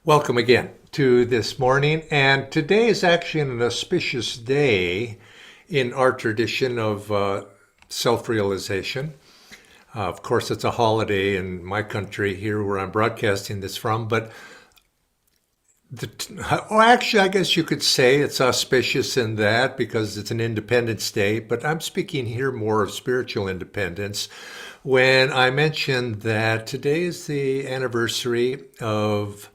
Welcome again to this morning. And today is actually an auspicious day in our tradition of self-realization. Of course, it's a holiday in my country here where I'm broadcasting this from, but actually, I guess you could say it's auspicious in that because it's an Independence Day, but I'm speaking here more of spiritual independence when I mentioned that today is the anniversary of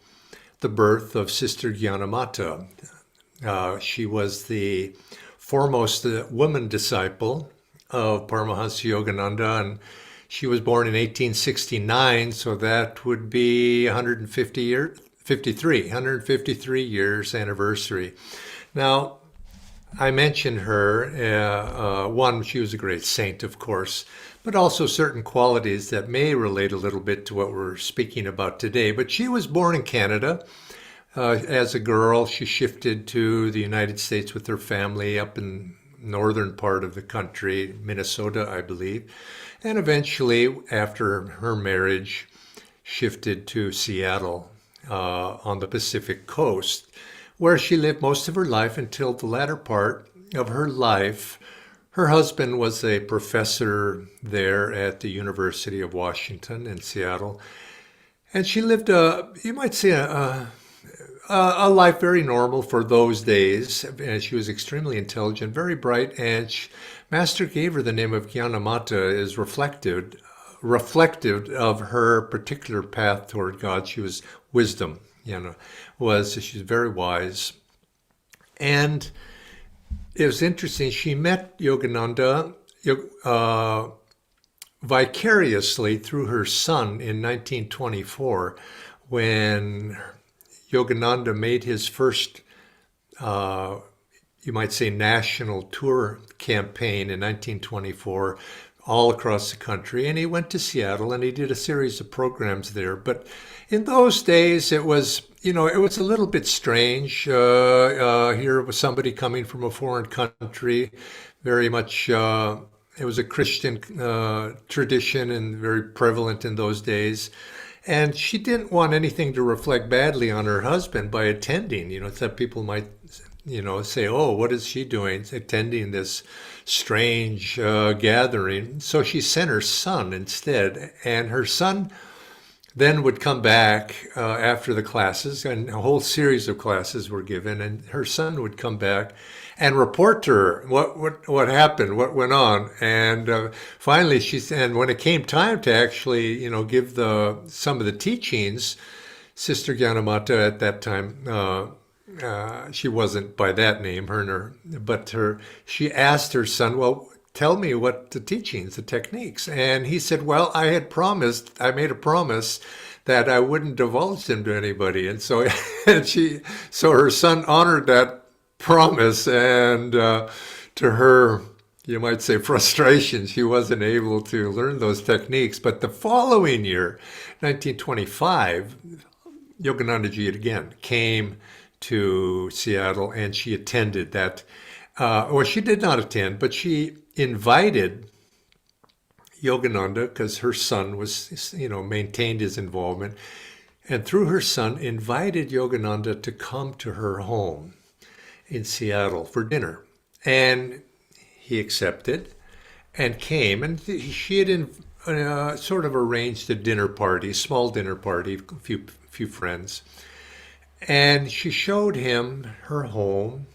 the birth of Sister Gyanamata. She was the foremost woman disciple of Paramhansa Yogananda, and she was born in 1869, so that would be 153 years anniversary. Now, I mentioned her, one, she was a great saint, of course, but also certain qualities that may relate a little bit to what we're speaking about today. But she was born in Canada. As a girl, she shifted to the United States with her family up in northern part of the country, Minnesota, I believe. And eventually, after her marriage, shifted to Seattle on the Pacific coast, where she lived most of her life until the latter part of her life. Her husband was a professor there at the University of Washington in Seattle. And she lived you might say, a life very normal for those days. And she was extremely intelligent, very bright, and Master gave her the name of Gyanamata is reflective of her particular path toward God. She was wisdom, she's very wise. And it was interesting, she met Yogananda vicariously through her son in 1924 when Yogananda made his first, you might say, national tour campaign in 1924 all across the country. And he went to Seattle and he did a series of programs there. But in those days, it was a little bit strange. Here was somebody coming from a foreign country, very much, it was a Christian tradition and very prevalent in those days. And she didn't want anything to reflect badly on her husband by attending. That people might, say, oh, what is she doing attending this strange gathering? So she sent her son instead. And her son then would come back after the classes, and a whole series of classes were given. And her son would come back and report to her what happened, what went on. And finally, and when it came time to actually, give some of the teachings, Sister Gyanamata at that time, she wasn't by that name, she asked her son, well, tell me what the teachings, the techniques. And he said, well, I made a promise that I wouldn't divulge them to anybody. And so, so her son honored that promise, and to her, you might say, frustration, she wasn't able to learn those techniques. But the following year, 1925, Yogananda Ji again came to Seattle, and she attended that. She did not attend, but she invited Yogananda, because her son was, maintained his involvement, and through her son invited Yogananda to come to her home in Seattle for dinner. And he accepted and came, and she had sort of arranged a dinner party, small dinner party, a few friends. And she showed him her home,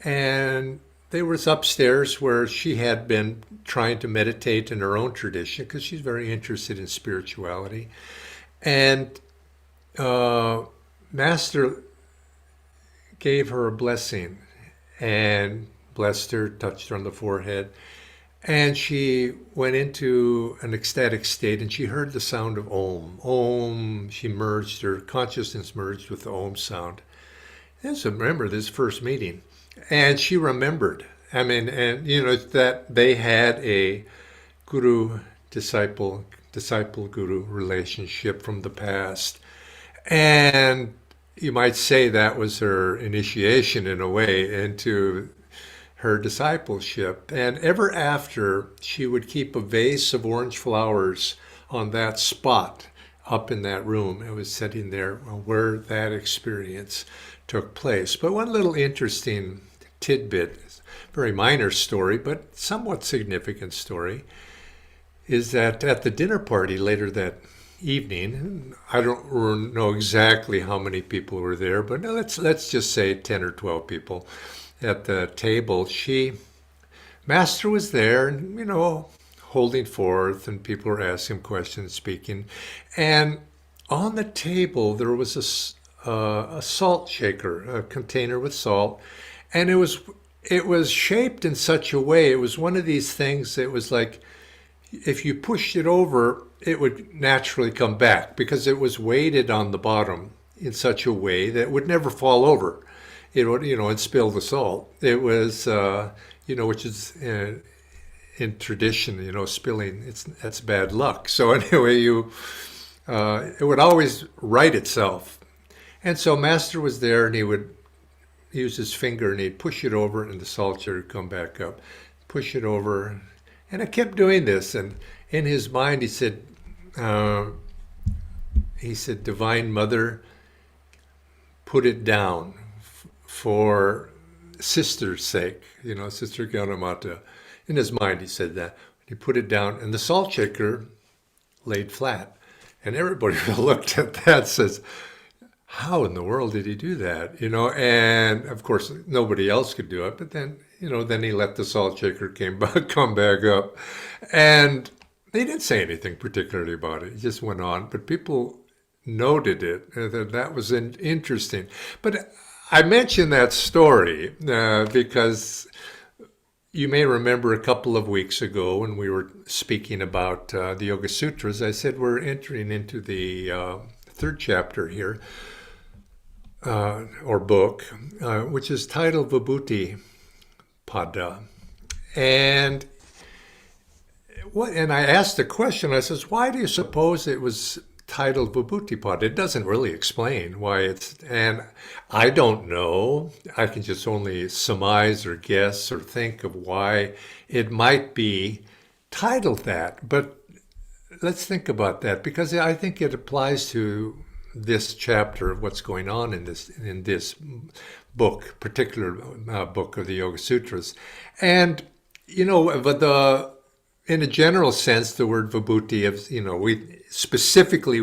and they was upstairs where she had been trying to meditate in her own tradition because she's very interested in spirituality. And Master gave her a blessing and blessed her, touched her on the forehead. And she went into an ecstatic state, and she heard the sound of Om. Om, her consciousness merged with the Om sound. And so remember this first meeting. And she remembered, that they had a disciple-guru relationship from the past. And you might say that was her initiation in a way into her discipleship. And ever after, she would keep a vase of orange flowers on that spot up in that room. It was sitting there where that experience took place. But one little interesting tidbit, very minor story, but somewhat significant story, is that at the dinner party later that evening, I don't know exactly how many people were there, but let's just say 10 or 12 people at the table. Master was there, and holding forth, and people were asking questions, speaking, and on the table there was a salt shaker, a container with salt, and it was shaped in such a way. It was one of these things that was like, if you pushed it over, it would naturally come back because it was weighted on the bottom in such a way that it would never fall over. It would, and spill the salt. It was, which is in tradition, spilling, that's bad luck. So anyway, it would always right itself. And so Master was there, and he would use his finger, and he'd push it over, and the salt shaker would come back up. Push it over. And I kept doing this, and in his mind he said, Divine Mother, put it down for sister's sake, Sister Gyanamata. In his mind he said that. He put it down, and the salt shaker laid flat. And everybody looked at that and says, how in the world did he do that? And of course nobody else could do it, but then then he let the salt shaker come back up, and they didn't say anything particularly about it. He just went on, but people noted it. That was interesting. But I mention that story because you may remember a couple of weeks ago when we were speaking about the Yoga Sutras, I said we're entering into the third chapter here, or book, which is titled Vibhuti Pada. And I asked the question, I says, why do you suppose it was titled Vibhuti Pada? It doesn't really explain why and I don't know. I can just only surmise or guess or think of why it might be titled that. But let's think about that, because I think it applies to this chapter of what's going on in this book, particular book of the Yoga Sutras. And, but in a general sense, the word vibhuti,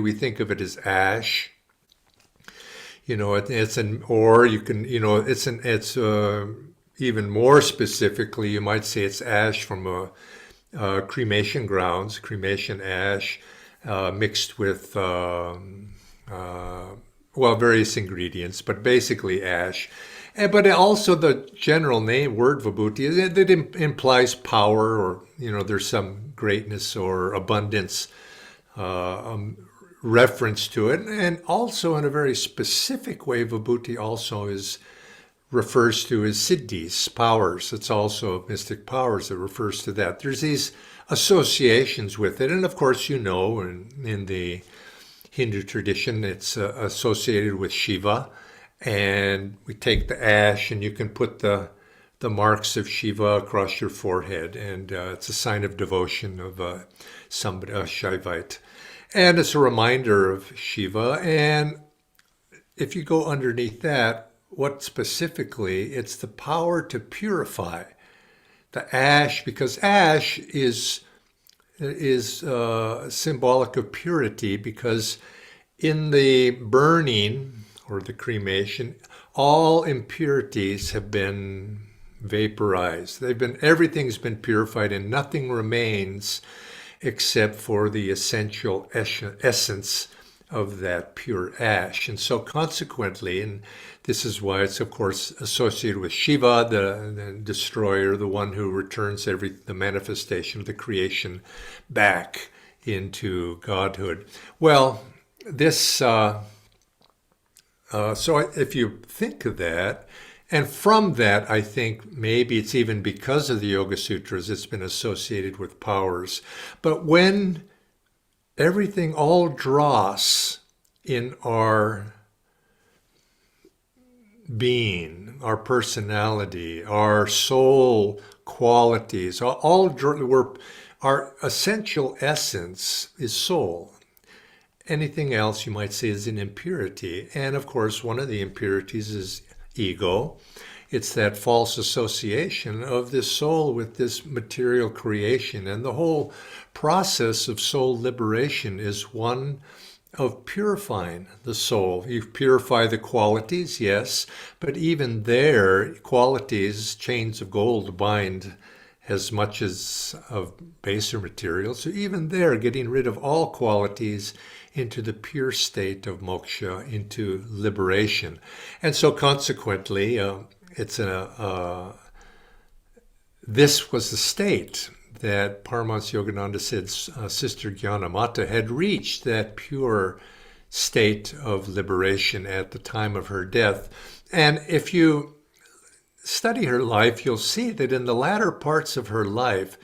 we think of it as ash. It's even more specifically, you might say it's ash from cremation grounds, cremation ash, mixed with various ingredients, but basically ash. But also the general word vibhuti, it implies power, or, there's some greatness or abundance reference to it. And also in a very specific way, vibhuti also refers to as siddhis, powers. It's also mystic powers that refers to that. There's these associations with it. And of course, in the Hindu tradition, it's associated with Shiva, and we take the ash, and you can put the marks of Shiva across your forehead, and it's a sign of devotion of somebody, a Shaivite, and it's a reminder of Shiva. And if you go underneath that, what specifically, it's the power to purify the ash, because ash is symbolic of purity, because in the burning or the cremation, all impurities have been vaporized. Everything's been purified, and nothing remains except for the essential essence of that pure ash. And so consequently, and this is why it's of course associated with Shiva, the destroyer, the one who returns the manifestation of the creation back into godhood. Well, this, so if you think of that, and from that, I think maybe it's even because of the Yoga Sutras, it's been associated with powers. But when everything, all dross in our being, our personality, our soul qualities, our essential essence is soul. anything else you might say is an impurity. And of course, one of the impurities is ego. It's that false association of this soul with this material creation. And the whole process of soul liberation is one of purifying the soul. You purify the qualities, yes, but even there, qualities, chains of gold bind as much as of baser material. So even there, getting rid of all qualities into the pure state of moksha, into liberation. And so consequently, this was the state that Paramhansa Yogananda said Sister Gyanamata had reached, that pure state of liberation at the time of her death. And if you study her life, you'll see that in the latter parts of her life,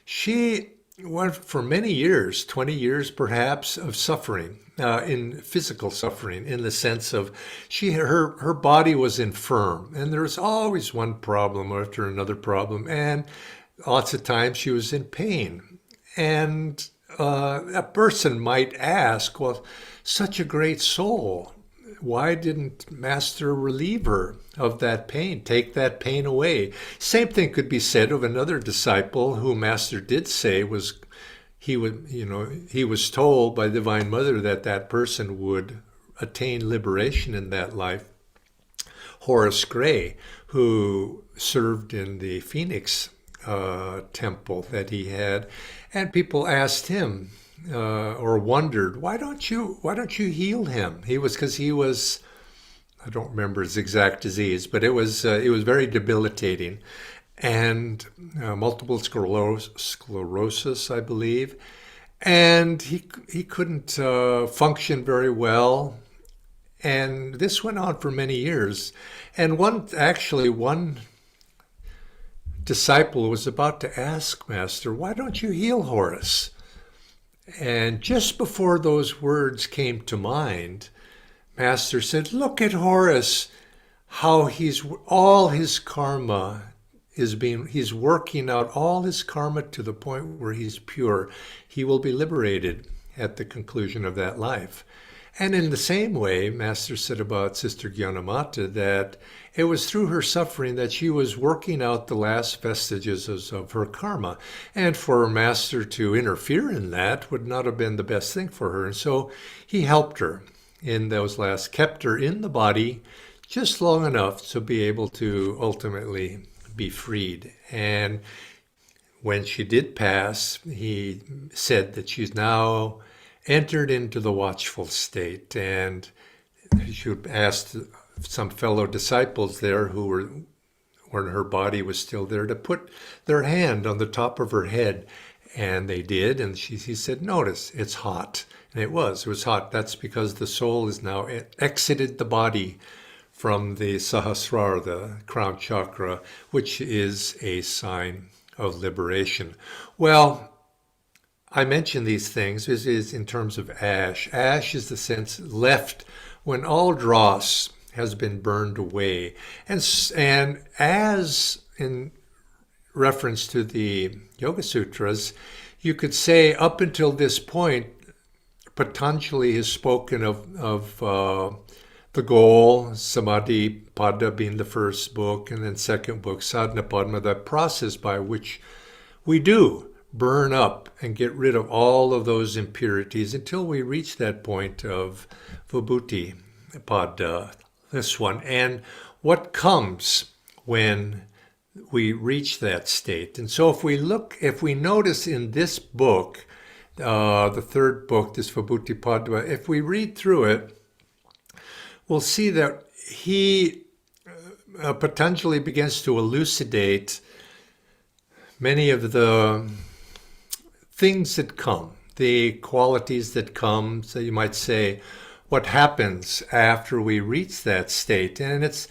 she went for many years, 20 years perhaps, of suffering, in physical suffering, in the sense of her body was infirm, and there was always one problem after another problem, and lots of times she was in pain. And a person might ask, well, such a great soul, why didn't Master relieve her of that pain, take that pain away? Same thing could be said of another disciple who Master did say he was told by Divine Mother that that person would attain liberation in that life. Horace Gray, who served in the Phoenix temple that he had, and people asked him or wondered, why don't you heal him? Because he was, I don't remember his exact disease, but it was very debilitating, and multiple sclerosis, I believe, and he couldn't function very well, and this went on for many years. And one disciple was about to ask Master, why don't you heal Horace? And just before those words came to mind, Master said, look at Horace, how he's working out all his karma to the point where he's pure. He will be liberated at the conclusion of that life. And in the same way, Master said about Sister Gyanamata that it was through her suffering that she was working out the last vestiges of her karma. And for Master to interfere in that would not have been the best thing for her. And so he helped her in those last, kept her in the body just long enough to be able to ultimately be freed. And when she did pass, he said that she's now entered into the watchful state. And she asked some fellow disciples there who were, when her body was still there, to put their hand on the top of her head. And they did. And he said, notice, it's hot. And it was hot. That's because the soul is now exited the body from the Sahasrara, the crown chakra, which is a sign of liberation. Well, I mention these things. This is in terms of ash. Ash is the sense left when all dross has been burned away. And as in reference to the Yoga Sutras, you could say up until this point, Patanjali has spoken of the goal, Samadhi Pada being the first book, and then second book, Sadhana Padma, the process by which we do burn up and get rid of all of those impurities until we reach that point of Vibhuti Pada, this one. And what comes when we reach that state? And so if we notice in this book, the third book, this Vibhuti Pada, if we read through it, we'll see that Patanjali begins to elucidate many of the things that come, the qualities that come. So you might say, what happens after we reach that state? And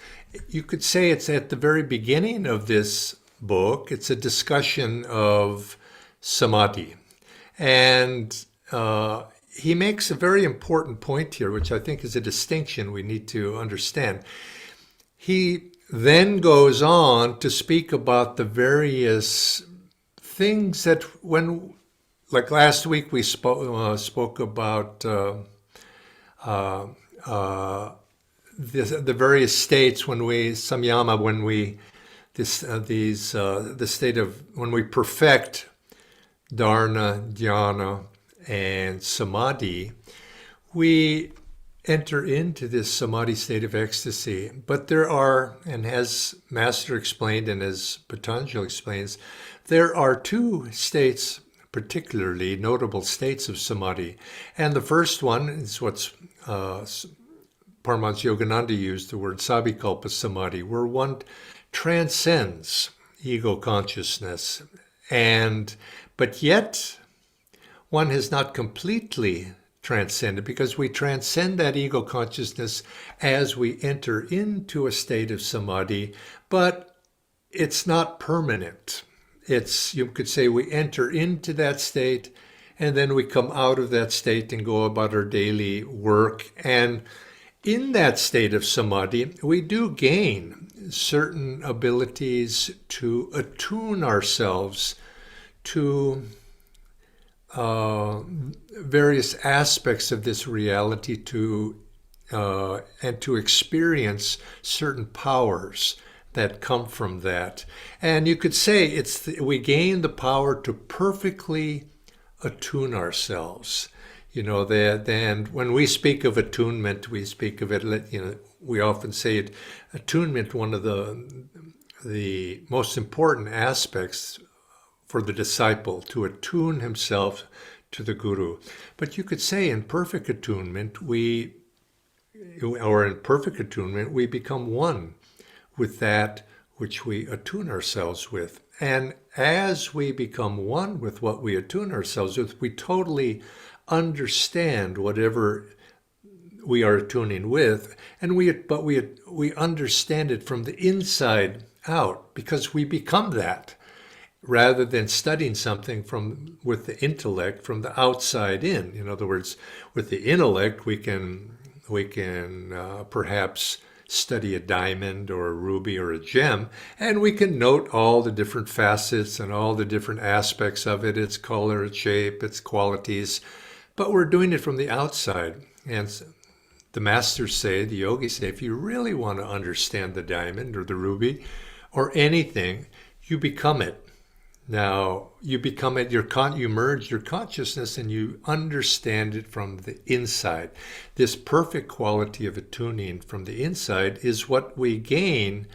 you could say it's at the very beginning of this book. It's a discussion of samadhi. And he makes a very important point here, which I think is a distinction we need to understand. He then goes on to speak about the various things that like last week we spoke about uh, uh, the various states when we samyama, when we the state of when we perfect dharana, dhyana, and samadhi, we enter into this samadhi state of ecstasy. But there are, and as Master explained and as Patanjali explains, there are two states, particularly notable states of samadhi. And the first one is what's Paramhansa Yogananda used, the word sabikalpa samadhi, where one transcends ego consciousness, but yet one has not completely transcended, because we transcend that ego consciousness as we enter into a state of samadhi, but it's not permanent. You could say we enter into that state and then we come out of that state and go about our daily work. And in that state of samadhi, we do gain certain abilities to attune ourselves to various aspects of this reality, and to experience certain powers that come from that. And you could say we gain the power to perfectly attune ourselves. And when we speak of attunement, we speak of it, we often say it, attunement, one of the most important aspects for the disciple, to attune himself to the Guru. But you could say in perfect attunement, we become one with that which we attune ourselves with. And as we become one with what we attune ourselves with, we totally understand whatever we are attuning with, but we understand it from the inside out, because we become that, rather than studying something with the intellect from the outside in. In other words, with the intellect, we can perhaps study a diamond or a ruby or a gem, and we can note all the different facets and all the different aspects of it, its color, its shape, its qualities, but we're doing it from the outside. And the masters say, the yogis say, if you really want to understand the diamond or the ruby or anything, you become it. Now, you become it, you merge your consciousness and you understand it from the inside. This perfect quality of attuning from the inside is what we gain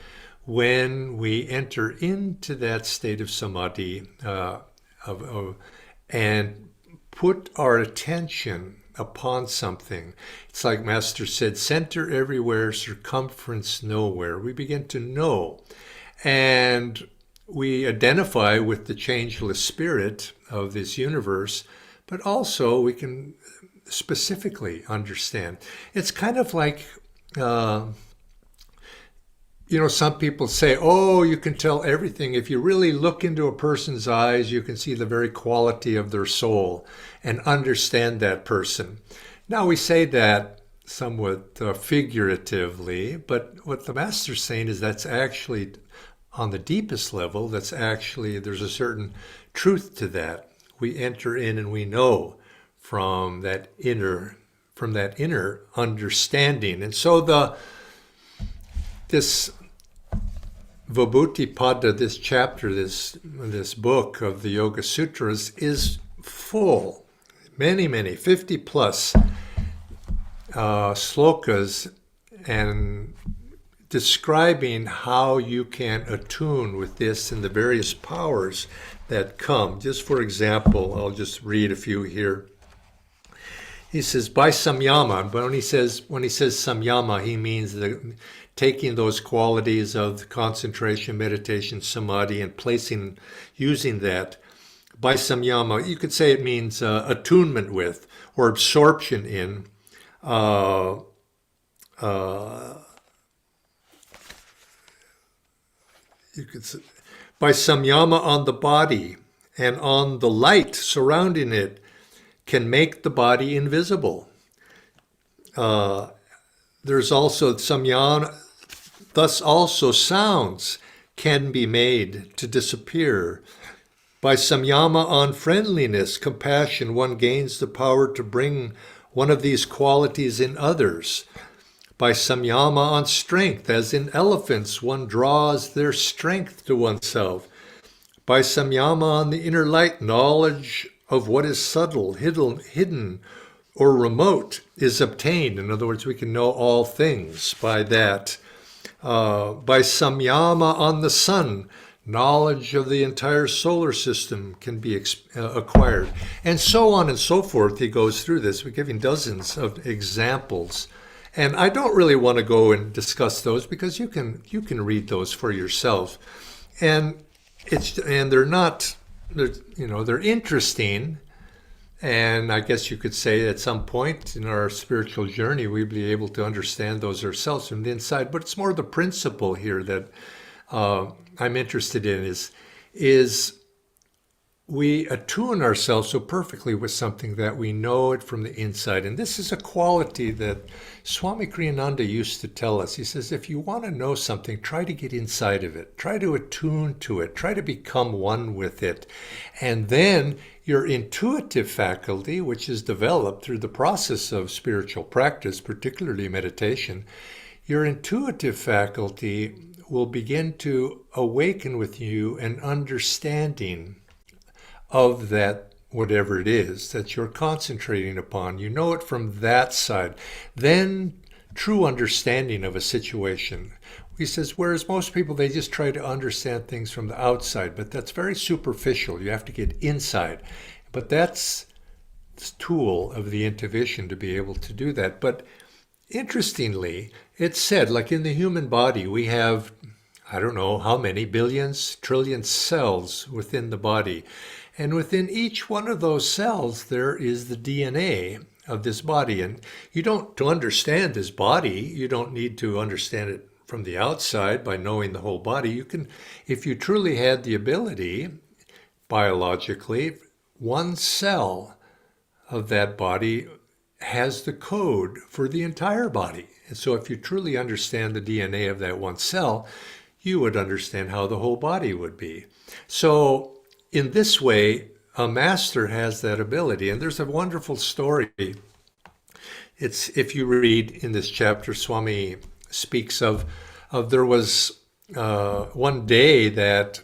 when we enter into that state of samadhi, and put our attention upon something. It's like Master said, center everywhere, circumference nowhere. We begin to know. And we identify with the changeless spirit of this universe, but also we can specifically understand. It's kind of like, some people say, oh, you can tell everything. If you really look into a person's eyes, you can see the very quality of their soul and understand that person. Now, we say that somewhat figuratively, but what the Master's saying is that's actually, on the deepest level, there's a certain truth to that. We enter in and we know from that inner understanding. And so this Vibhuti Pada, this chapter, this book of the Yoga Sutras is full, many, 50 plus slokas, and describing how you can attune with this and the various powers that come. Just for example, I'll just read a few here. He says, by samyama, but when he says samyama, he means taking those qualities of concentration, meditation, samadhi, and using that. By samyama, you could say it means attunement with, or absorption in, you could say, by samyama on the body and on the light surrounding it, can make the body invisible. There's also samyama, thus also sounds can be made to disappear. By samyama on friendliness, compassion, one gains the power to bring one of these qualities in others. By Samyama on strength, as in elephants, one draws their strength to oneself. By Samyama on the inner light, knowledge of what is subtle, hidden, or remote is obtained. In other words, we can know all things by that. By Samyama on the sun, knowledge of the entire solar system can be acquired. And so on and so forth. He goes through this. We're giving dozens of examples. And I don't really want to go and discuss those because you can read those for yourself. And they're interesting. And I guess you could say at some point in our spiritual journey, we'll be able to understand those ourselves from the inside. But it's more the principle here that I'm interested in is we attune ourselves so perfectly with something that we know it from the inside. And this is a quality that Swami Kriyananda used to tell us. He says, if you want to know something, try to get inside of it. Try to attune to it. Try to become one with it. And then your intuitive faculty, which is developed through the process of spiritual practice, particularly meditation, your intuitive faculty will begin to awaken with you an understanding of that, whatever it is that you're concentrating upon. You know it from that side. Then true understanding of a situation. He says, whereas most people, they just try to understand things from the outside, but that's very superficial. You have to get inside. But that's the tool of the intuition to be able to do that. But interestingly, it's said, like in the human body, we have, I don't know how many, billions, trillions cells within the body. And within each one of those cells, there is the DNA of this body. And to understand this body, you don't need to understand it from the outside by knowing the whole body. You can, if you truly had the ability, biologically, one cell of that body has the code for the entire body. And so if you truly understand the DNA of that one cell, you would understand how the whole body would be. So in this way, a master has that ability. And there's a wonderful story. It's, if you read in this chapter, Swami speaks of there was one day that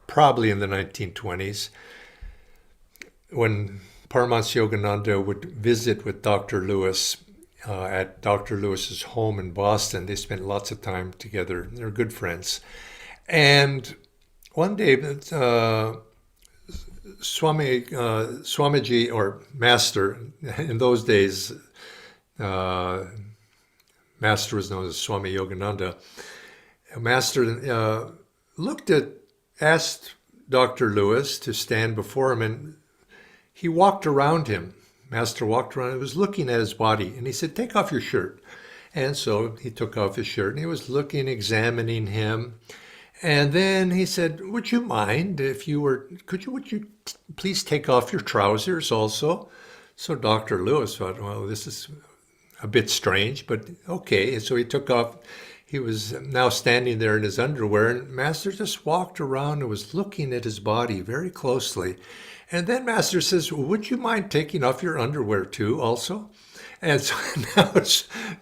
probably in the 1920s, when Paramhansa Yogananda would visit with Dr. Lewis at Dr. Lewis's home in Boston. They spent lots of time together. They're good friends. And one day, Swamiji, or Master, in those days, Master was known as Swami Yogananda. Master asked Dr. Lewis to stand before him, and he walked around him. Master walked around, he was looking at his body, and he said, take off your shirt. And so he took off his shirt, and he was examining him. And then he said, would you mind would you please take off your trousers also? So Dr. Lewis thought, well, this is a bit strange, but okay. And so he took off. He was now standing there in his underwear, and Master just walked around and was looking at his body very closely. And then Master says, would you mind taking off your underwear too also? And so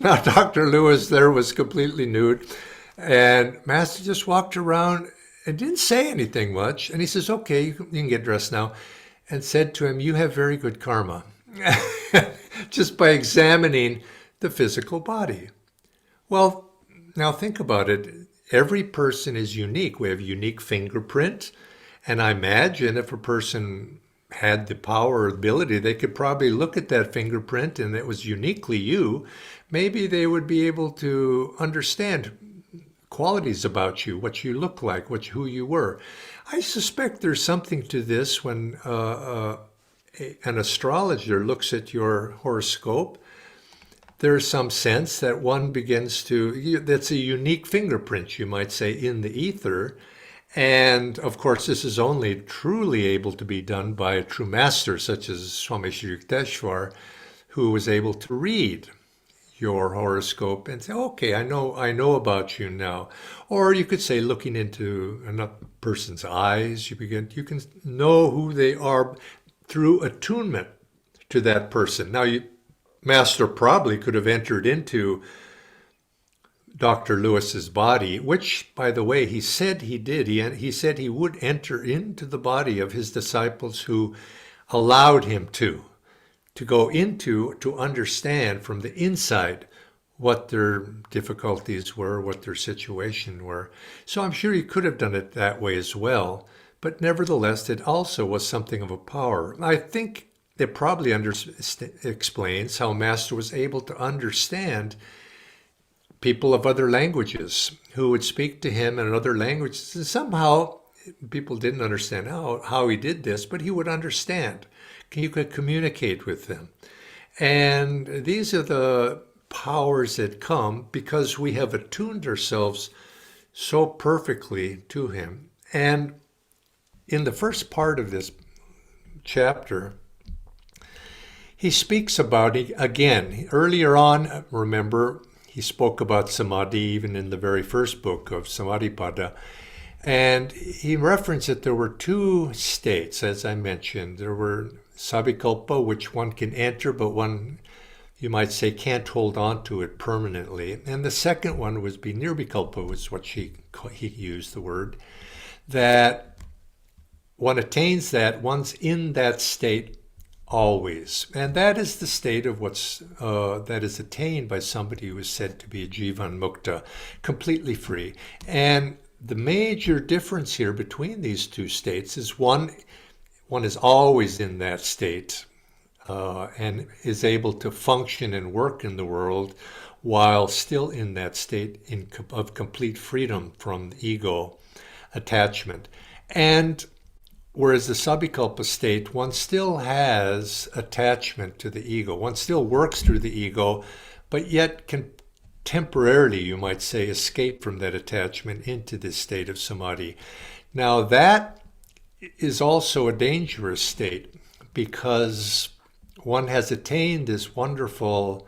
now Dr. Lewis there was completely nude. And Master just walked around and didn't say anything much. And he says, okay, you can get dressed now. And said to him, you have very good karma. Just by examining the physical body. Well, now think about it. Every person is unique. We have a unique fingerprint. And I imagine if a person had the power or ability, they could probably look at that fingerprint and it was uniquely you. Maybe they would be able to understand qualities about you, what you look like, who you were. I suspect there's something to this when an astrologer looks at your horoscope. There's some sense that one begins that's a unique fingerprint, you might say, in the ether. And of course, this is only truly able to be done by a true master, such as Swami Shri Yukteswar, who was able to read your horoscope and say, okay, I know about you now. Or you could say, looking into another person's eyes, you can know who they are through attunement to that person. Now, Master probably could have entered into Dr. Lewis's body, which, by the way, he said he did. He said he would enter into the body of his disciples who allowed him to go into, to understand from the inside what their difficulties were, what their situation were. So I'm sure he could have done it that way as well. But nevertheless, it also was something of a power. I think it probably explains how Master was able to understand people of other languages who would speak to him in other languages. And somehow people didn't understand how he did this, but he would understand. You could communicate with them. And these are the powers that come because we have attuned ourselves so perfectly to him. And in the first part of this chapter, he speaks about it again. Earlier on, remember, he spoke about samadhi even in the very first book of Samadhipada. And he referenced that there were two states, as I mentioned. There were sabikalpa, which one can enter, but one, you might say, can't hold on to it permanently. And the second one was nirvikalpa, was what he used the word, that one attains that, one's in that state always. And that is the state of that is attained by somebody who is said to be a jivan mukta, completely free. And the major difference here between these two states is one is always in that state and is able to function and work in the world while still in that state of complete freedom from ego attachment. And whereas the sabikalpa state, one still has attachment to the ego. One still works through the ego, but yet can temporarily, you might say, escape from that attachment into this state of samadhi. Now that is also a dangerous state because one has attained this wonderful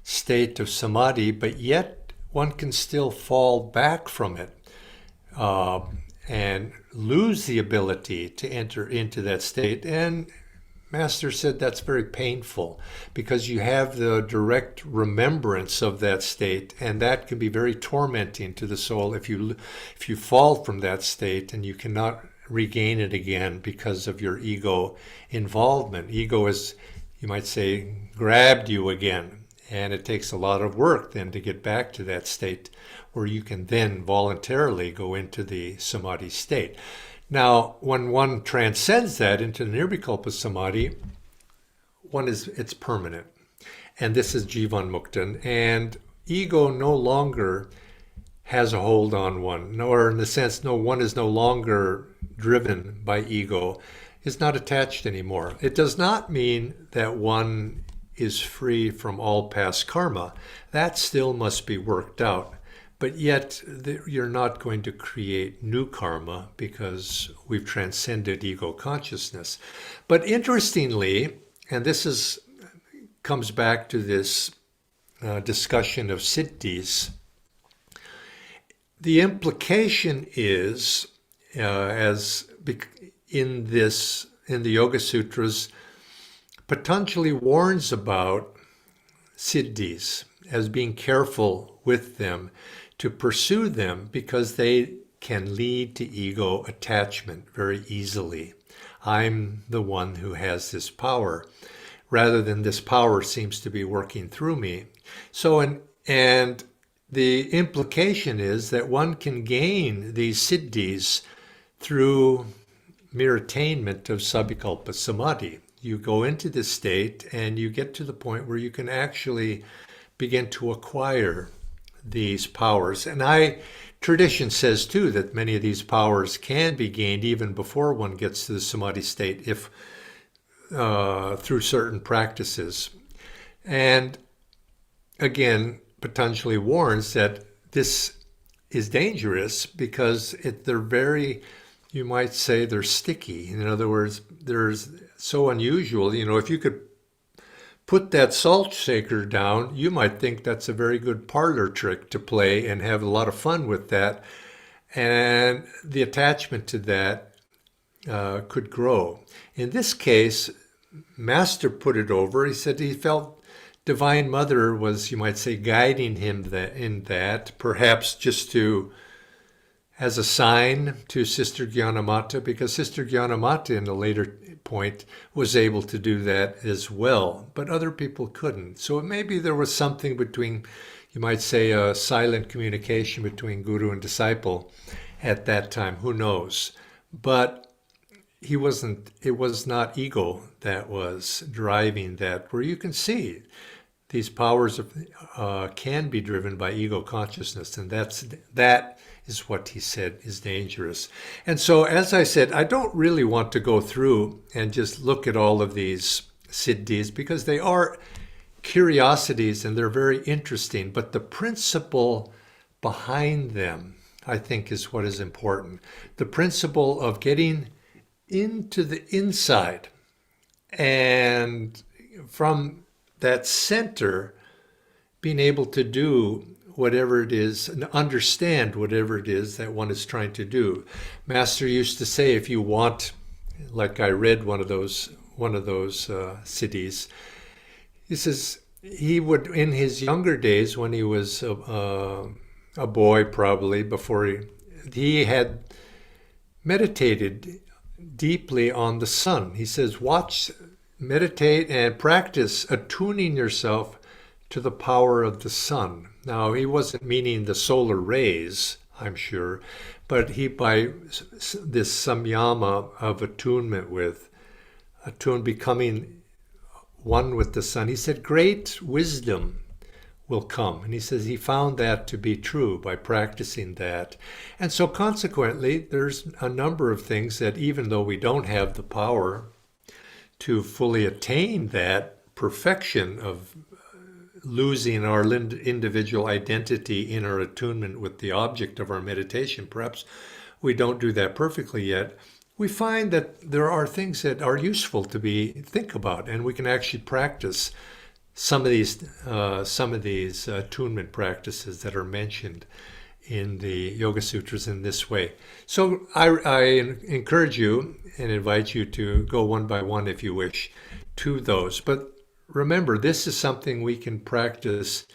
state of samadhi, but yet one can still fall back from it and lose the ability to enter into that state. And Master said that's very painful because you have the direct remembrance of that state, and that can be very tormenting to the soul if you fall from that state and you cannot regain it again because of your ego involvement. Ego is, you might say, grabbed you again, and it takes a lot of work then to get back to that state where you can then voluntarily go into the samadhi state. Now, when one transcends that into nirvikalpa samadhi, it's permanent. And this is jivan mukta. And ego no longer has a hold on one, nor in the sense, one is no longer driven by ego, is not attached anymore. It does not mean that one is free from all past karma. That still must be worked out. But yet, you're not going to create new karma because we've transcended ego consciousness. But interestingly, and this comes back to this discussion of siddhis, the implication is, as in the Yoga Sutras, Patanjali warns about siddhis as being careful with them, to pursue them because they can lead to ego attachment very easily. I'm the one who has this power, rather than this power seems to be working through me. So, and the implication is that one can gain these siddhis through mere attainment of sabikalpa samadhi. You go into this state and you get to the point where you can actually begin to acquire these powers. And tradition says too that many of these powers can be gained even before one gets to the samadhi state, if through certain practices. And again, Patanjali warns that this is dangerous because they're very, you might say, they're sticky. In other words, they're so unusual. If you could put that salt shaker down, you might think that's a very good parlor trick to play and have a lot of fun with that. And the attachment to that could grow. In this case, master put it over. He said he felt Divine Mother was, you might say, guiding him in that, perhaps just to, as a sign to Sister Gyanamata, because Sister Gyanamata in a later point was able to do that as well, but other people couldn't. So maybe there was something between, you might say, a silent communication between guru and disciple at that time. Who knows? But it was not ego that was driving that, where you can see these powers can be driven by ego consciousness, and that is what he said is dangerous. And so, as I said, I don't really want to go through and just look at all of these siddhis, because they are curiosities and they're very interesting, but the principle behind them, I think, is what is important. The principle of getting into the inside, and from that center, being able to do whatever it is and understand whatever it is that one is trying to do. Master used to say, if you want, like I read one of those siddhis, he says he would, in his younger days when he was a boy, probably before he had meditated deeply on the sun. He says, watch, meditate and practice attuning yourself to the power of the sun. Now, he wasn't meaning the solar rays, I'm sure, but he, by this samyama of attunement becoming one with the sun, he said great wisdom will come. And he says he found that to be true by practicing that. And so consequently, there's a number of things that, even though we don't have the power to fully attain that perfection of losing our individual identity in our attunement with the object of our meditation, perhaps we don't do that perfectly yet, we find that there are things that are useful to think about, and we can actually practice some of these attunement practices that are mentioned in the Yoga Sutras in this way. So I encourage you and invite you to go one by one, if you wish, to those. But remember, this is something we can practice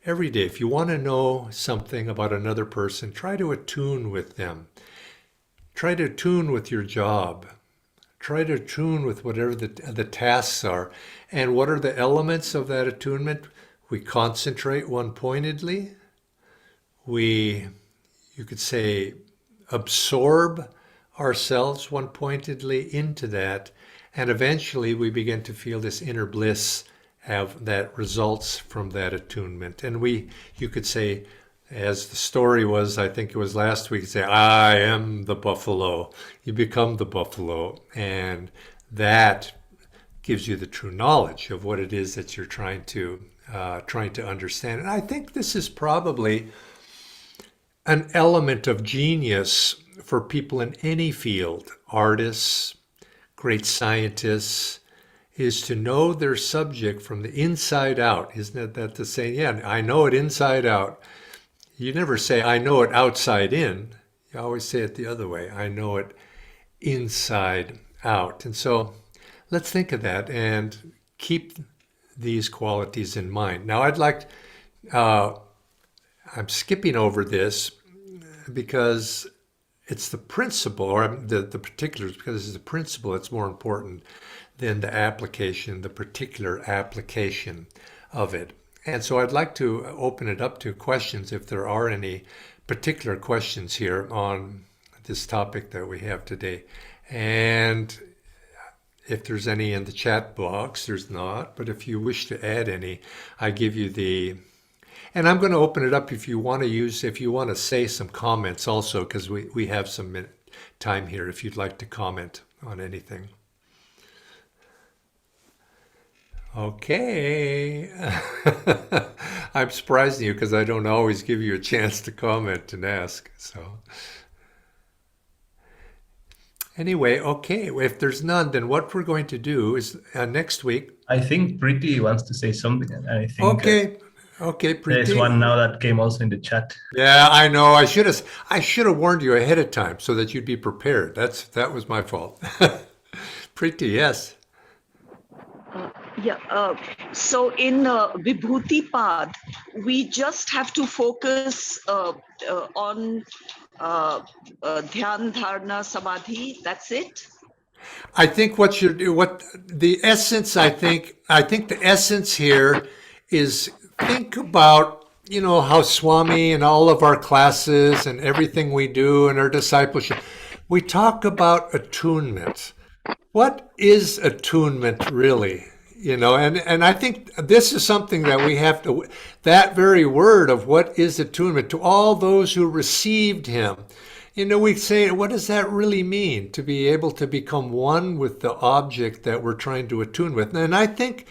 every day. If you want to know something about another person, try to attune with them. Try to attune with your job. Try to attune with whatever the tasks are. And what are the elements of that attunement? We concentrate one-pointedly. You could say, absorb ourselves one-pointedly into that. And eventually we begin to feel this inner bliss that results from that attunement. And you could say, as the story was, I think it was last week, say, I am the buffalo. You become the buffalo. And that gives you the true knowledge of what it is that you're trying to understand. And I think this is probably an element of genius for people in any field, artists, great scientists, is to know their subject from the inside out. Isn't that the saying? Yeah, I know it inside out. You never say, I know it outside in. You always say it the other way. I know it inside out. And so let's think of that and keep these qualities in mind. Now, I'm skipping over this because it's the principle, or the particulars, because it's the principle that's more important than the application, the particular application of it. And so I'd like to open it up to questions, if there are any particular questions here on this topic that we have today. And if there's any in the chat box, there's not, but if you wish to add any, I give you and I'm going to open it up if you want to say some comments also, because we have some time here if you'd like to comment on anything. Okay. I'm surprising you because I don't always give you a chance to comment and ask. So anyway, okay. If there's none, then what we're going to do is next week. I think Preeti wants to say something. And I think okay, Preeti. There's one now that came also in the chat. Yeah, I know. I should have warned you ahead of time so that you'd be prepared. That was my fault. Preeti, yes. Yeah. So in Vibhuti Pad, we just have to focus on Dhyan, Dharana, Samadhi. That's it. I think what the essence, I think the essence here is think about, how Swami and all of our classes and everything we do and our discipleship, we talk about attunement. What is attunement really? And I think this is something that we have to, that very word of what is attunement to all those who received him. We say, what does that really mean to be able to become one with the object that we're trying to attune with? And I think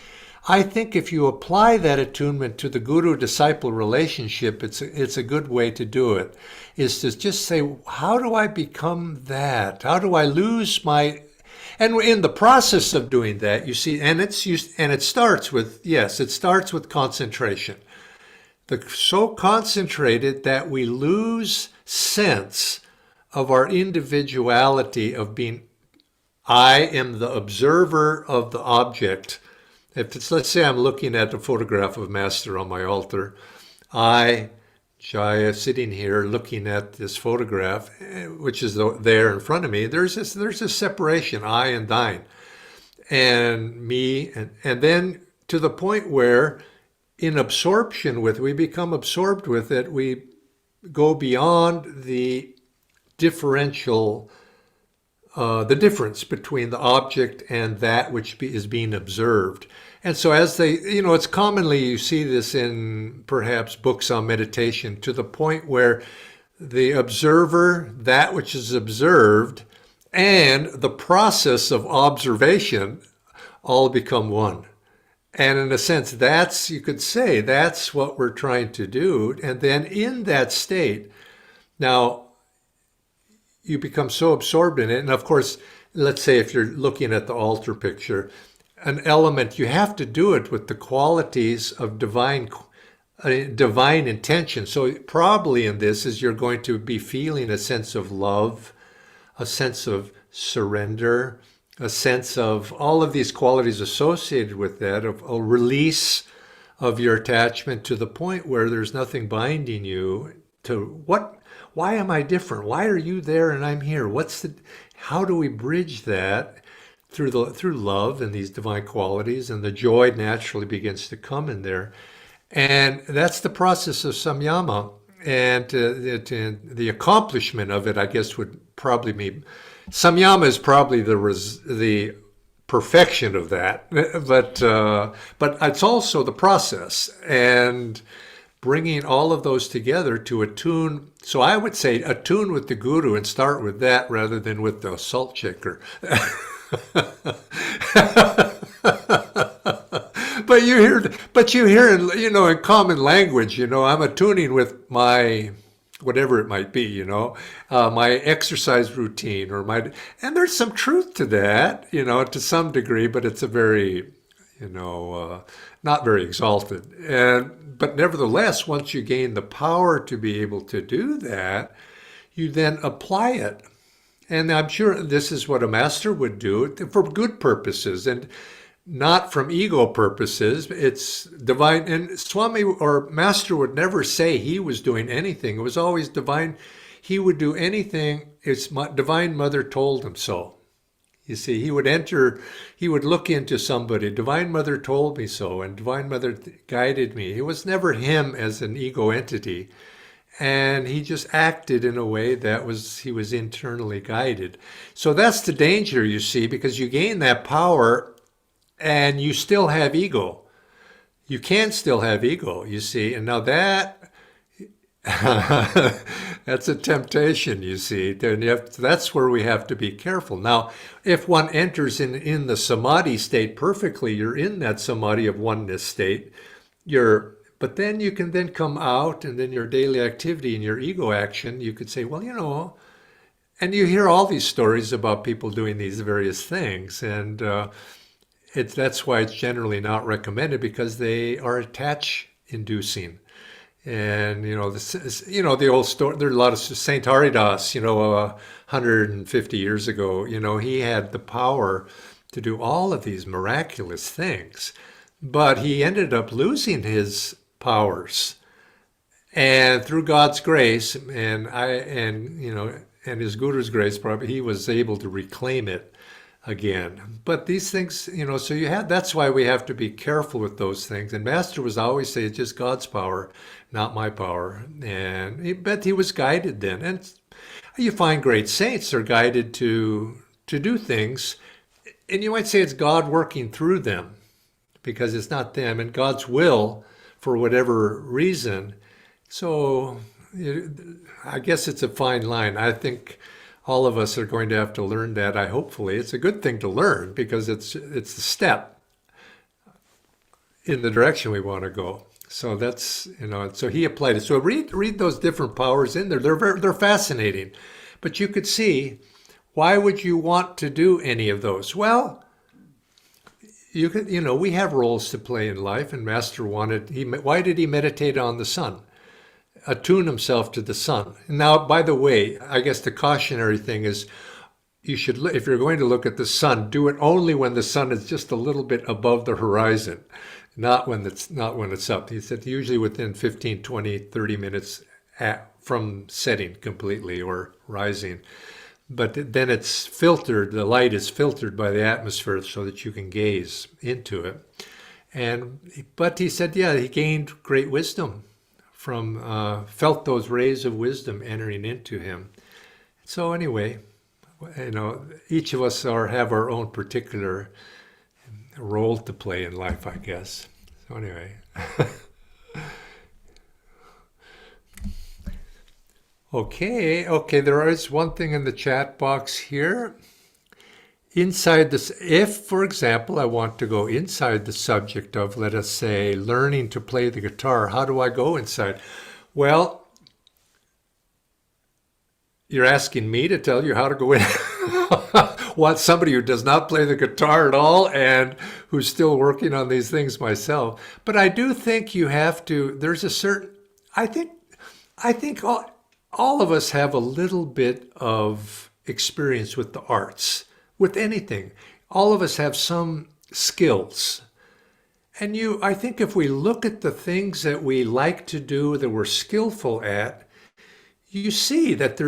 if you apply that attunement to the guru-disciple relationship, it's a good way to do it, is to just say, how do I become that? How do I lose my... And in the process of doing that, you see, and it starts with, yes, it starts with concentration. So concentrated that we lose sense of our individuality of being, I am the observer of the object. If it's, let's say I'm looking at a photograph of Master on my altar, I, Jaya, sitting here looking at this photograph, which is there in front of me, there's this separation, I and thine, and me, and then to the point where in absorption with, we become absorbed with it, we go beyond the differential, the difference between the object and that which is being observed. And so as they, it's commonly, you see this in perhaps books on meditation, to the point where the observer, that which is observed, and the process of observation all become one. And in a sense, you could say, that's what we're trying to do. And then in that state, now, you become so absorbed in it. And of course, let's say if you're looking at the altar picture, an element, you have to do it with the qualities of divine intention. So probably in this is you're going to be feeling a sense of love, a sense of surrender, a sense of all of these qualities associated with that, of a release of your attachment to the point where there's nothing binding you to why am I different? Why are you there and I'm here? How do we bridge that through love and these divine qualities, and the joy naturally begins to come in there. And that's the process of Samyama. And the accomplishment of it, I guess, would probably be, Samyama is probably the perfection of that, but it's also the process, and bringing all of those together to attune. So I would say attune with the guru and start with that rather than with the salt shaker. But you hear in common language, I'm attuning with my whatever it might be, my exercise routine and there's some truth to that, to some degree, but it's a very, not very exalted. But nevertheless, once you gain the power to be able to do that, you then apply it. And I'm sure this is what a master would do for good purposes and not from ego purposes. It's divine. And Swami or master would never say he was doing anything. It was always divine. He would do anything. Divine Mother told him so. You see, he would look into somebody. Divine Mother told me so, and Divine Mother guided me. It was never him as an ego entity. And he just acted in a way he was internally guided. So that's the danger, you see, because you gain that power and you still have ego. You can still have ego, you see. And now that's a temptation, you see. That's where we have to be careful. Now, if one enters in the samadhi state perfectly, you're in that samadhi of oneness state. But then you can then come out, and then your daily activity and your ego action, you could say, well, and you hear all these stories about people doing these various things, and that's why it's generally not recommended, because they are attach-inducing. And, the old story, there are a lot of Saint Haridas, 150 years ago, he had the power to do all of these miraculous things. But he ended up losing his powers. And through God's grace and his Guru's grace, probably he was able to reclaim it again. But these things, so that's why we have to be careful with those things. And Master was always saying, it's just God's power, not my power. But he was guided then. And you find great saints are guided to do things. And you might say it's God working through them, because it's not them and God's will for whatever reason. So I guess it's a fine line. I think all of us are going to have to learn that. Hopefully it's a good thing to learn, because it's a step in the direction we want to go. So that's, so he applied it. So read those different powers in there. They're fascinating. But you could see, why would you want to do any of those? Well, you could, we have roles to play in life, and Master why did he meditate on the sun? Attune himself to the sun. Now, by the way, I guess the cautionary thing is, you should, if you're going to look at the sun, do it only when the sun is just a little bit above the horizon, not when it's up. He said usually within 15, 20, 30 minutes from setting completely or rising. But then it's filtered, the light is filtered by the atmosphere so that you can gaze into it. But he said, he gained great wisdom from, felt those rays of wisdom entering into him. So anyway, each of us have our own particular role to play in life, I guess. So anyway. Okay, there is one thing in the chat box here. Inside this, if, for example, I want to go inside the subject of, let us say, learning to play the guitar, how do I go inside? Well, you're asking me to tell you how to go in. Want somebody who does not play the guitar at all and who's still working on these things myself. But I do think you have to, there's a certain, I think all of us have a little bit of experience with the arts, with anything. All of us have some skills. And I think if we look at the things that we like to do, that we're skillful at, you see that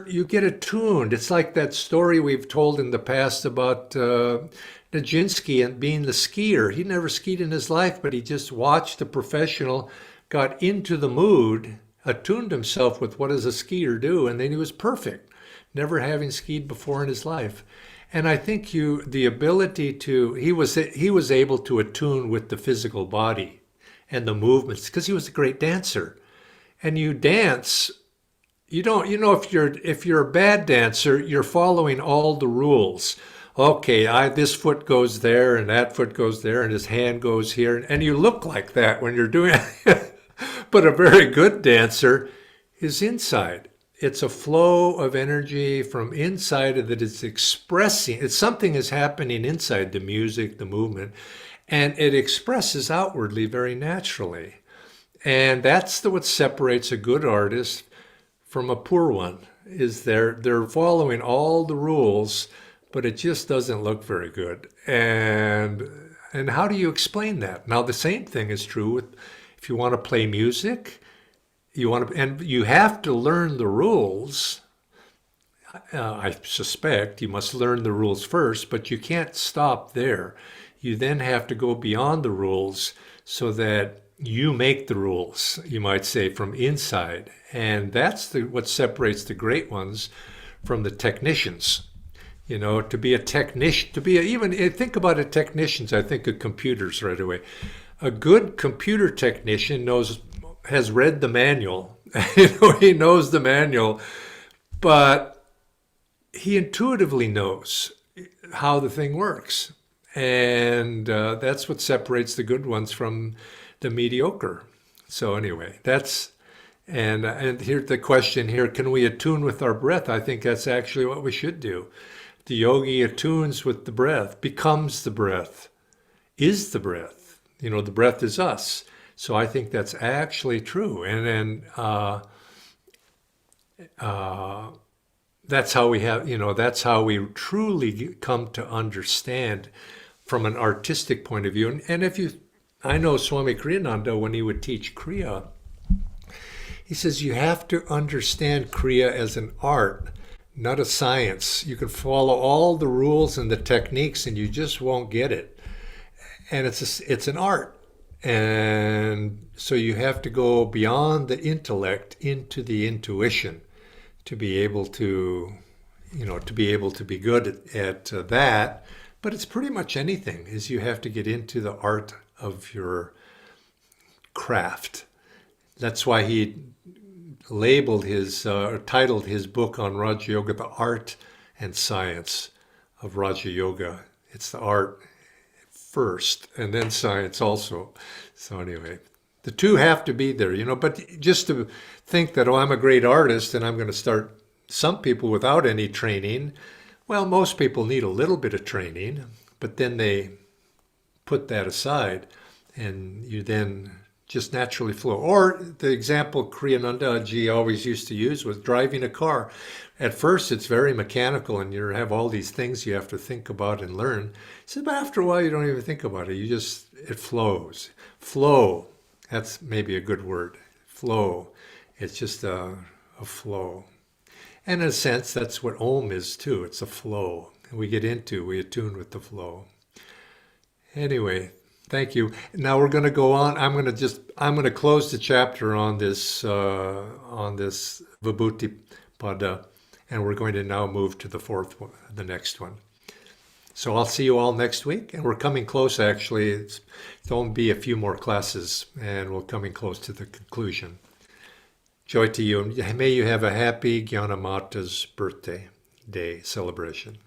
you get attuned. It's like that story we've told in the past about Nijinsky and being the skier. He never skied in his life, but he just watched a professional, got into the mood, attuned himself with what does a skier do, and then he was perfect, never having skied before in his life. And I think the ability to, he was able to attune with the physical body and the movements, because he was a great dancer. And you dance, if you're a bad dancer, you're following all the rules. Okay, this foot goes there and that foot goes there and his hand goes here, and you look like that when you're doing it. But a very good dancer is inside. It's a flow of energy from inside that is expressing. It's something is happening inside the music, the movement, and it expresses outwardly very naturally. And that's what separates a good artist from a poor one, is they're following all the rules, but it just doesn't look very good. And how do you explain that? Now, the same thing is true with, if you want to play music, and you have to learn the rules. I suspect you must learn the rules first, but you can't stop there. You then have to go beyond the rules so that you make the rules, you might say, from inside. And that's what separates the great ones from the technicians. To be a technician, think about it, technicians, I think of computers right away. A good computer technician has read the manual. He knows the manual, but he intuitively knows how the thing works. And that's what separates the good ones from the mediocre. So anyway, and here's the question here, can we attune with our breath? I think that's actually what we should do. The yogi attunes with the breath, becomes the breath, is the breath. The breath is us. So I think that's actually true. And then that's how we have, that's how we truly come to understand from an artistic point of view. And I know Swami Kriyananda, when he would teach Kriya, he says you have to understand Kriya as an art, not a science. You can follow all the rules and the techniques and you just won't get it. And it's an art. And so you have to go beyond the intellect into the intuition to be able to, be good at that. But it's pretty much anything, is you have to get into the art of your craft. That's why he labeled titled his book on Raja Yoga, The Art and Science of Raja Yoga. It's the art first and then science also. So anyway, the two have to be there, but just to think that, I'm a great artist and I'm going to start some people without any training. Well, most people need a little bit of training, but then they put that aside and you then just naturally flow. Or the example Kriyananda ji always used to use was driving a car. At first, it's very mechanical and you have all these things you have to think about and learn. He said, but after a while, you don't even think about it. It flows. Flow, that's maybe a good word. Flow. It's just a flow. And in a sense, that's what Om is too. It's a flow. We attune with the flow. Anyway, thank you. Now we're going to go on. I'm going to close the chapter on this Vibhuti Pada, and we're going to now move to the next one. So I'll see you all next week, and we're coming close. Actually, it's going to be a few more classes, and we're coming close to the conclusion. Joy to you, and may you have a happy Gyanamata's birthday day celebration.